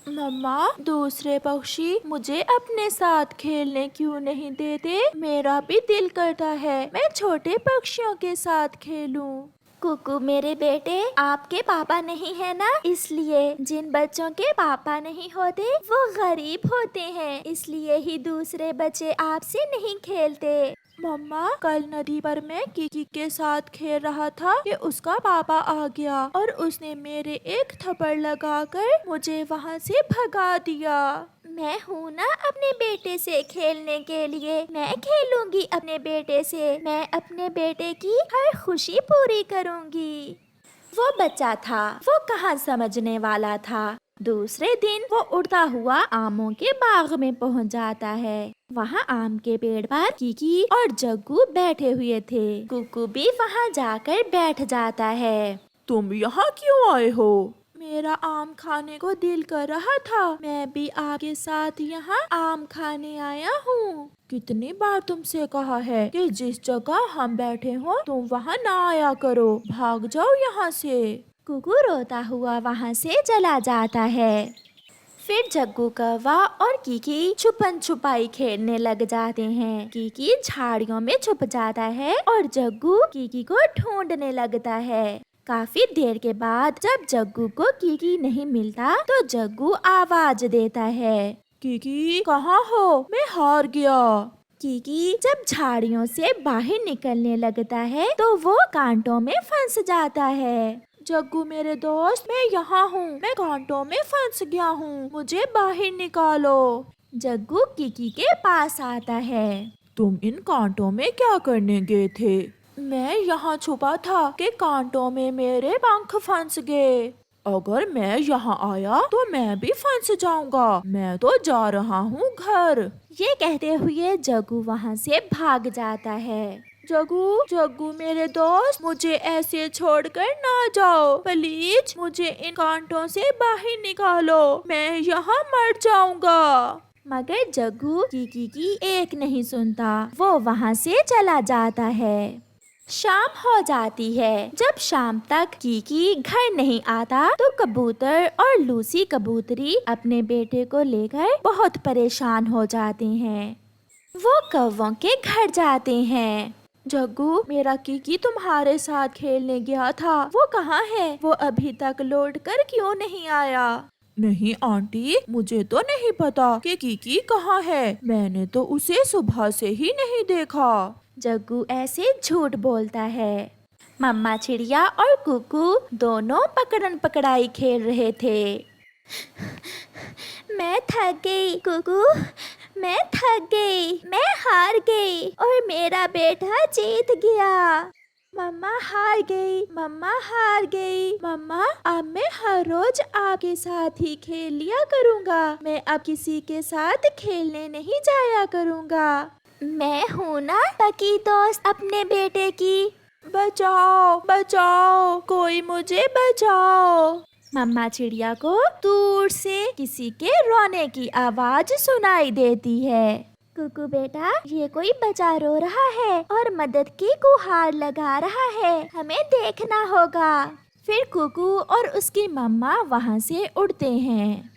मम्मा, दूसरे पक्षी मुझे अपने साथ खेलने क्यों नहीं देते? मेरा भी दिल करता है मैं छोटे पक्षियों के साथ खेलूं। कुकू मेरे बेटे, आपके पापा नहीं है ना, इसलिए जिन बच्चों के पापा नहीं होते वो गरीब होते हैं, इसलिए ही दूसरे बच्चे आपसे नहीं खेलते। मम्मा, कल नदी पर मैं किकी के साथ खेल रहा था कि उसका पापा आ गया और उसने मेरे एक थप्पड़ लगाकर मुझे वहाँ से भगा दिया। मैं हूँ ना अपने बेटे से खेलने के लिए, मैं खेलूंगी अपने बेटे से, मैं अपने बेटे की हर खुशी पूरी करूंगी। वो बच्चा था, वो कहाँ समझने वाला था। दूसरे दिन वो उड़ता हुआ आमों के बाग में पहुँच जाता है। वहाँ आम के पेड़ पर कीकी और जग्गू बैठे हुए थे। कुकू भी वहाँ जाकर बैठ जाता है। तुम यहाँ क्यों आए हो? मेरा आम खाने को दिल कर रहा था, मैं भी आपके साथ यहाँ आम खाने आया हूँ। कितनी बार तुमसे कहा है कि जिस जगह हम बैठे हो तुम वहाँ ना आया करो, भाग जाओ यहाँ से। कुकू रोता हुआ वहाँ से चला जाता है। फिर जग्गू कौवा और कीकी छुपन छुपाई खेलने लग जाते हैं। कीकी झाड़ियों में छुप जाता है और जग्गू कीकी को ढूंढने लगता है। काफी देर के बाद जब जग्गू को कीकी नहीं मिलता तो जग्गू आवाज देता है, कीकी कहाँ हो? मैं हार गया। कीकी जब झाड़ियों से बाहर निकलने लगता है तो वो कांटों में फंस जाता है। जग्गू मेरे दोस्त, मैं यहाँ हूँ, मैं कांटों में फंस गया हूँ, मुझे बाहर निकालो। जग्गू कीकी के पास आता है। तुम इन कांटों में क्या करने गए थे? मैं यहाँ छुपा था कि कांटों में मेरे पंख फंस गए। अगर मैं यहाँ आया तो मैं भी फंस जाऊंगा। मैं तो जा रहा हूँ घर। ये कहते हुए जग्गू वहाँ से भाग जाता है। जग्गू, जग्गू मेरे दोस्त, मुझे ऐसे छोड़कर ना जाओ, प्लीज मुझे इन कांटों से बाहर निकालो, मैं यहाँ मर जाऊंगा। मगर जग्गू कीकी की एक नहीं सुनता, वो वहाँ से चला जाता है। शाम हो जाती है। जब शाम तक कीकी घर नहीं आता तो कबूतर और लूसी कबूतरी अपने बेटे को लेकर बहुत परेशान हो जाते हैं। वो कौवों के घर जाते हैं। जग्गू, मेरा कीकी तुम्हारे साथ खेलने गया था, वो कहाँ है? वो अभी तक लौट कर क्यों नहीं आया? नहीं आंटी, मुझे तो नहीं पता कि कीकी कहाँ है। मैंने तो उसे सुबह से ही नहीं देखा। जग्गू ऐसे झूठ बोलता है। मम्मा चिड़िया और कुकू दोनों पकड़न पकड़ाई खेल रहे थे। मैं थक गई कुकू, मैं थक गई, मैं हार गई और मेरा बेटा जीत गया। मम्मा हार गई, मम्मा हार गई। मम्मा, अब मैं हर रोज आपके साथ ही खेल लिया करूँगा, मैं अब किसी के साथ खेलने नहीं जाया करूँगा। मैं हूँ ना पक्की दोस्त अपने बेटे की। बचाओ, बचाओ, कोई मुझे बचाओ। मम्मा चिड़िया को दूर से किसी के रोने की आवाज सुनाई देती है। कुकू बेटा, ये कोई बच्चा रो रहा है और मदद की गुहार लगा रहा है, हमें देखना होगा। फिर कुकू और उसकी मम्मा वहाँ से उड़ते हैं।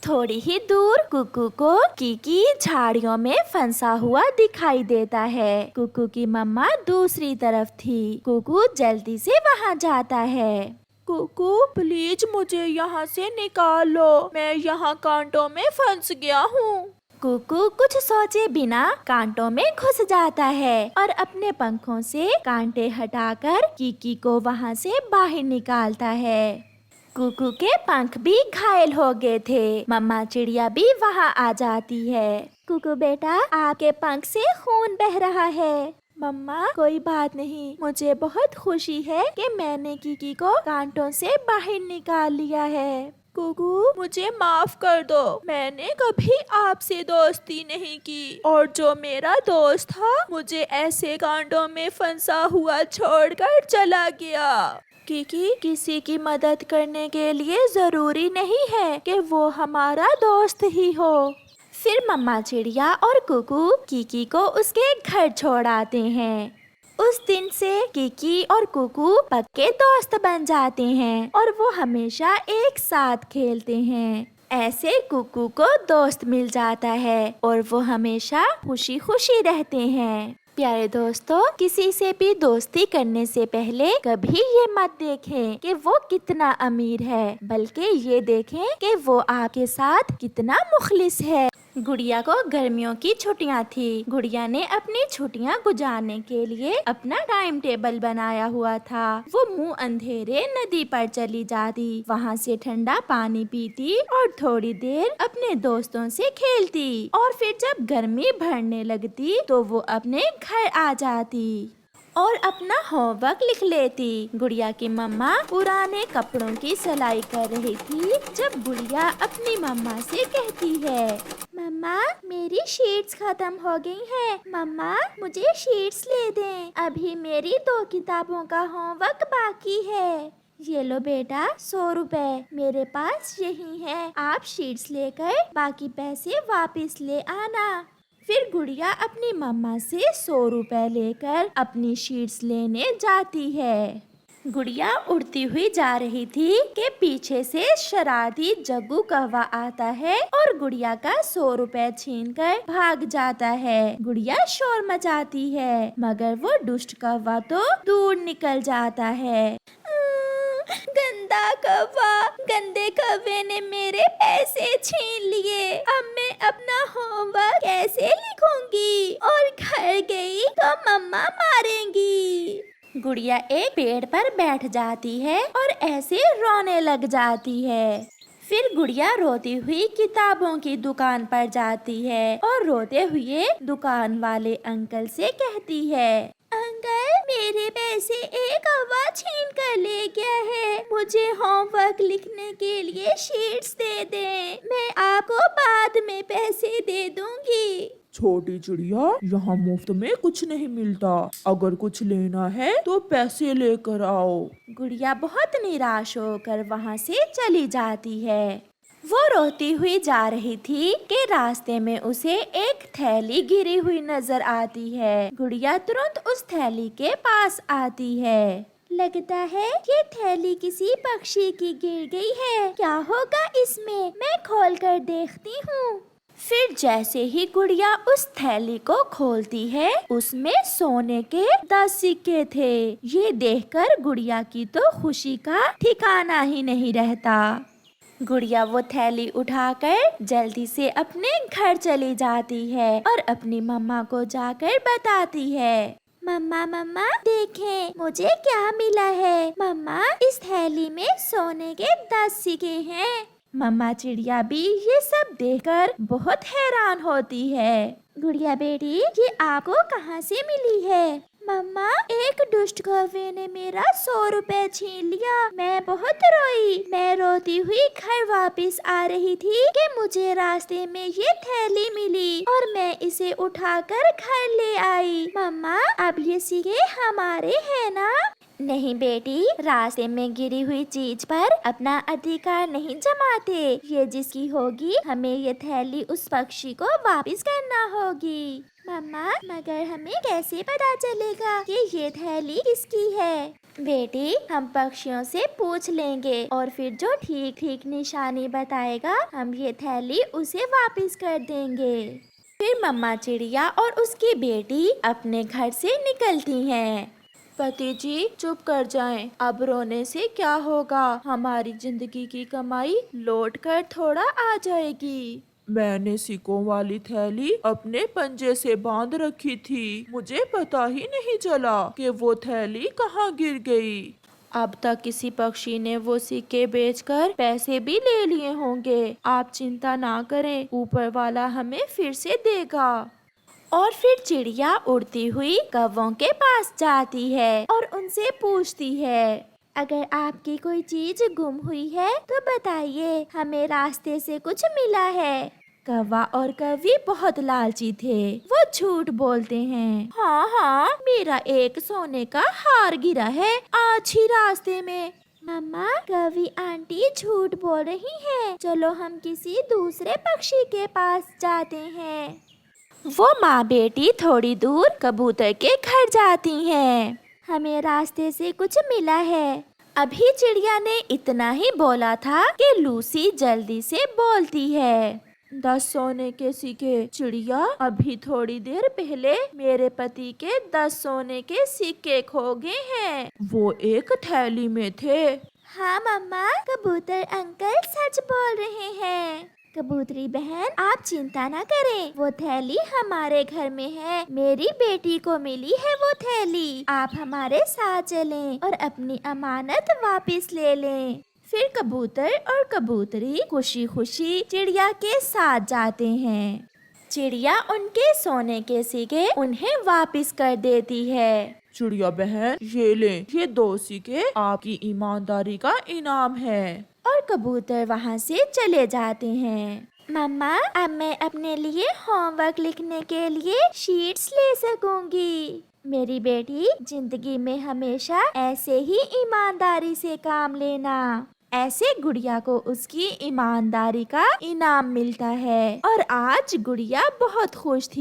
थोड़ी ही दूर कुकू को कीकी झाड़ियों में फंसा हुआ दिखाई देता है। कुकू की मम्मा दूसरी तरफ थी। कुकू जल्दी से वहाँ जाता है। कुकू, प्लीज मुझे यहाँ से निकाल लो, मैं यहाँ कांटों में फंस गया हूँ। कुकू कुछ सोचे बिना कांटों में घुस जाता है और अपने पंखों से कांटे हटाकर कीकी को वहाँ से बाहर निकालता है। कुकू के पंख भी घायल हो गए थे। मम्मा चिड़िया भी वहाँ आ जाती है। कुकू बेटा, आपके पंख से खून बह रहा है। मम्मा, कोई बात नहीं, मुझे बहुत खुशी है कि मैंने कीकी को कांटों से बाहर निकाल लिया है। कुकू, मुझे माफ कर दो, मैंने कभी आपसे दोस्ती नहीं की और जो मेरा दोस्त था मुझे ऐसे कांटों में फंसा हुआ छोड़कर चला गया। कीकी, किसी की मदद करने के लिए जरूरी नहीं है कि वो हमारा दोस्त ही हो। फिर मम्मा चिड़िया और कुकू कीकी को उसके घर छोड़ आते हैं। उस दिन से कीकी और कुकू पक्के दोस्त बन जाते हैं और वो हमेशा एक साथ खेलते हैं। ऐसे कुकू को दोस्त मिल जाता है और वो हमेशा खुशी खुशी रहते हैं। प्यारे दोस्तों, किसी से भी दोस्ती करने से पहले कभी ये मत देखें कि वो कितना अमीर है, बल्कि ये देखें कि वो आपके साथ कितना मुखलिस है। गुड़िया को गर्मियों की छुट्टियां थी। गुड़िया ने अपनी छुट्टियां गुजारने के लिए अपना टाइम टेबल बनाया हुआ था। वो मुंह अंधेरे नदी पर चली जाती, वहाँ से ठंडा पानी पीती और थोड़ी देर अपने दोस्तों से खेलती और फिर जब गर्मी बढ़ने लगती तो वो अपने घर आ जाती और अपना होमवर्क लिख लेती। गुड़िया की मम्मा पुराने कपड़ों की सिलाई कर रही थी जब गुड़िया अपनी मम्मा से कहती है, मम्मा मेरी शीट्स खत्म हो गई हैं। मम्मा मुझे शीट्स ले दें, अभी मेरी 2 किताबों का होमवर्क बाकी है। ये लो बेटा 100 रुपए, मेरे पास यही है, आप शीट्स लेकर बाकी पैसे वापस ले आना। फिर गुड़िया अपनी मम्मा से 100 रुपए लेकर अपनी शीट्स लेने जाती है। गुड़िया उड़ती हुई जा रही थी कि पीछे से शरारती जग्गू कौवा आता है और गुड़िया का 100 रुपए छीनकर भाग जाता है। गुड़िया शोर मचाती है, मगर वो दुष्ट कौवा तो दूर निकल जाता है। गंदा कौवा, गंदे कौवे ने मेरे पैसे छीन लिए, अब मैं अपना होमवर्क कैसे लिखूंगी और घर गई तो मम्मा मारेंगी। गुड़िया एक पेड़ पर बैठ जाती है और ऐसे रोने लग जाती है। फिर गुड़िया रोती हुई किताबों की दुकान पर जाती है और रोते हुए दुकान वाले अंकल से कहती है, अंकल मेरे पैसे एक कौवा छीन कर ले गया है, मुझे होमवर्क लिखने के लिए शीट्स दे दें, मैं आपको बाद में पैसे दे दूंगी। छोटी चिड़िया, यहाँ मुफ्त में कुछ नहीं मिलता, अगर कुछ लेना है तो पैसे लेकर आओ। गुड़िया बहुत निराश होकर वहाँ से चली जाती है। वो रोती हुई जा रही थी कि रास्ते में उसे एक थैली गिरी हुई नजर आती है। गुड़िया तुरंत उस थैली के पास आती है। लगता है ये थैली किसी पक्षी की गिर गई है, क्या होगा इसमें, मैं खोल कर देखती हूँ। फिर जैसे ही गुड़िया उस थैली को खोलती है, उसमें सोने के 10 सिक्के थे। ये देखकर गुड़िया की तो खुशी का ठिकाना ही नहीं रहता। गुड़िया वो थैली उठाकर जल्दी से अपने घर चली जाती है और अपनी मम्मा को जाकर बताती है, मम्मा मम्मा देखें मुझे क्या मिला है। मम्मा इस थैली में सोने के 10 सिक्के हैं। मम्मा चिड़िया भी ये सब देखकर बहुत हैरान होती है। गुड़िया बेटी ये आपको कहाँ से मिली है? मम्मा एक दुष्ट कौवे ने मेरा 100 रुपए छीन लिया, मैं बहुत रोई। मैं रोती हुई घर वापस आ रही थी कि मुझे रास्ते में ये थैली मिली और मैं इसे उठाकर घर ले आई। मम्मा अब ये सिक्के हमारे हैं ना? नहीं बेटी, रास्ते में गिरी हुई चीज पर अपना अधिकार नहीं जमाते। ये जिसकी होगी हमें ये थैली उस पक्षी को वापस करना होगी। मम्मा मगर हमें कैसे पता चलेगा कि ये थैली किसकी है? बेटी हम पक्षियों से पूछ लेंगे और फिर जो ठीक ठीक निशानी बताएगा हम ये थैली उसे वापस कर देंगे। फिर मम्मा चिड़िया और उसकी बेटी अपने घर से निकलती हैं। पति जी चुप कर जाएं, अब रोने से क्या होगा, हमारी जिंदगी की कमाई लौट कर थोड़ा आ जाएगी। मैंने सिक्कों वाली थैली अपने पंजे से बांध रखी थी, मुझे पता ही नहीं चला कि वो थैली कहाँ गिर गई। अब तक किसी पक्षी ने वो सिक्के बेचकर पैसे भी ले लिए होंगे। आप चिंता ना करें, ऊपर वाला हमें फिर से देगा। और फिर चिड़िया उड़ती हुई कौवों के पास जाती है और उनसे पूछती है, अगर आपकी कोई चीज गुम हुई है तो बताइए, हमें रास्ते से कुछ मिला है। कौवा और कौवी बहुत लालची थे, वो झूठ बोलते हैं। हाँ हाँ मेरा एक सोने का हार गिरा है आज ही रास्ते में। मम्मा कौवी आंटी झूठ बोल रही है, चलो हम किसी दूसरे पक्षी के पास जाते हैं। वो माँ बेटी थोड़ी दूर कबूतर के घर जाती हैं। हमें रास्ते से कुछ मिला है। अभी चिड़िया ने इतना ही बोला था कि लूसी जल्दी से बोलती है। 10 सोने के सिक्के। चिड़िया, अभी थोड़ी देर पहले मेरे पति के 10 सोने के सिक्के खो गए हैं। वो एक थैली में थे। हाँ मम्मा, कबूतर अंकल सच बोल रहे हैं। कबूतरी बहन, आप चिंता न करें, वो थैली हमारे घर में है। मेरी बेटी को मिली है वो थैली। आप हमारे साथ चलें और अपनी अमानत वापस ले लें। फिर कबूतर और कबूतरी खुशी खुशी चिड़िया के साथ जाते हैं। चिड़िया उनके सोने के सिक्के उन्हें वापस कर देती है। चिड़िया बहन, ये लें, ये 2 सिक्के आपकी ईमानदारी का इनाम है। और कबूतर वहाँ से चले जाते हैं। मम्मा, अब मैं अपने लिए होमवर्क लिखने के लिए शीट्स ले सकूंगी। मेरी बेटी, जिंदगी में हमेशा ऐसे ही ईमानदारी से काम लेना। ऐसे गुड़िया को उसकी ईमानदारी का इनाम मिलता है और आज गुड़िया बहुत खुश थी।